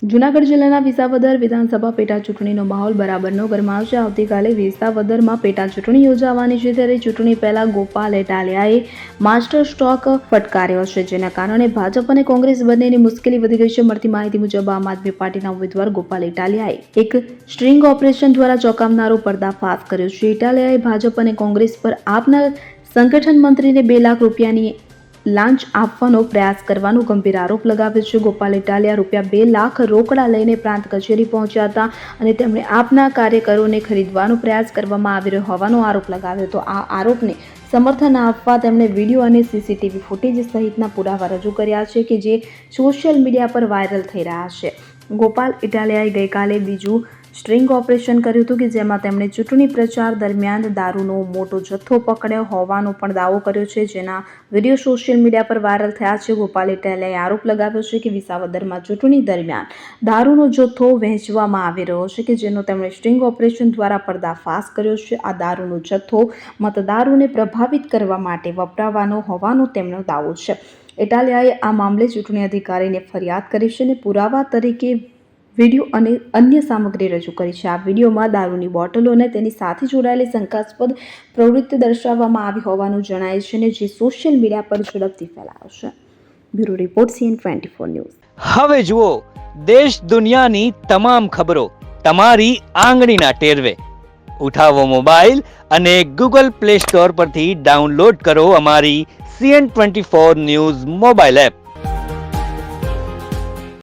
જૂનાગઢ જિલ્લાના વિસાવદર વિધાનસભા પેટા ચૂંટણીનો માહોલ બરાબરનો ગરમાયો છે. આવતીકાલે વિસાવદરમાં પેટા ચૂંટણી યોજાવાની છે, ત્યારે ચૂંટણી પહેલા ગોપાલ ઇટાલિયાએ માસ્ટર સ્ટ્રોક ફટકાર્યો છે, જેના કારણે ભાજપ અને કોંગ્રેસ બંનેની મુશ્કેલી વધી ગઈ છે. મળતી માહિતી મુજબ આમ આદમી પાર્ટીના ઉમેદવાર ગોપાલ ઇટાલિયાએ એક સ્ટ્રિંગ ઓપરેશન દ્વારા ચોંકાવનારો પર્દાફાશ કર્યો છે. ઇટાલિયાએ ભાજપ અને કોંગ્રેસ પર આપના સંગઠન મંત્રીને 2 લાખ રૂપિયાની લાંચ આપવાનો પ્રયાસ કરવાનો ગંભીર આરોપ લગાવ્યો છે. ગોપાલ ઇટાલિયા રૂપિયા 2 લાખ રોકડા લઈને પ્રાંત કચેરી પહોંચ્યા હતા અને તેમણે આપના કાર્યકરોને ખરીદવાનો પ્રયાસ કરવામાં આવી રહ્યો હોવાનો આરોપ લગાવ્યો હતો. આ આરોપને સમર્થન આપવા તેમણે વિડીયો અને સીસીટીવી ફૂટેજ સહિતના પુરાવા રજૂ કર્યા છે, કે જે સોશિયલ મીડિયા પર વાયરલ થઈ રહ્યા છે. ગોપાલ ઇટાલિયાએ ગઈકાલે બીજું સ્ટ્રિંગ ઓપરેશન કર્યું હતું, કે જેમાં તેમણે ચૂંટણી પ્રચાર દરમિયાન દારૂનો મોટો જથ્થો પકડ્યો હોવાનો પણ દાવો કર્યો છે, જેના વિડીયો સોશિયલ મીડિયા પર વાયરલ થયા છે. ગોપાલ ઇટાલિયાએ આરોપ લગાવ્યો છે કે વિસાવદરમાં ચૂંટણી દરમિયાન દારૂનો જથ્થો વહેંચવામાં આવી રહ્યો છે, કે જેનો તેમણે સ્ટ્રિંગ ઓપરેશન દ્વારા પર્દાફાશ કર્યો છે. આ દારૂનો જથ્થો મતદારોને પ્રભાવિત કરવા માટે વપરાવાનો હોવાનો તેમનો દાવો છે. ઇટાલિયાએ આ મામલે ચૂંટણી અધિકારીને ફરિયાદ કરી છે અને પુરાવા તરીકે વિડીયો અને અન્ય સામગ્રી રજૂ કરી છે. આ વિડીયોમાં દારૂની બોટલો અને તેની સાથે જોડાયેલી શંકાસ્પદ પ્રવૃત્તિ દર્શાવવામાં આવી હોવાનું જણાય છે, અને જે સોશિયલ મીડિયા પર ઝડપથી ફેલાયો છે. Bureau report CN24 news. હવે જુઓ દેશ દુનિયાની તમામ ખબરો તમારી આંગળીના ટેરવે. ઉઠાવો મોબાઈલ અને Google Play Store પરથી ડાઉનલોડ કરો અમારી CN24 ન્યૂઝ મોબાઈલ એપ.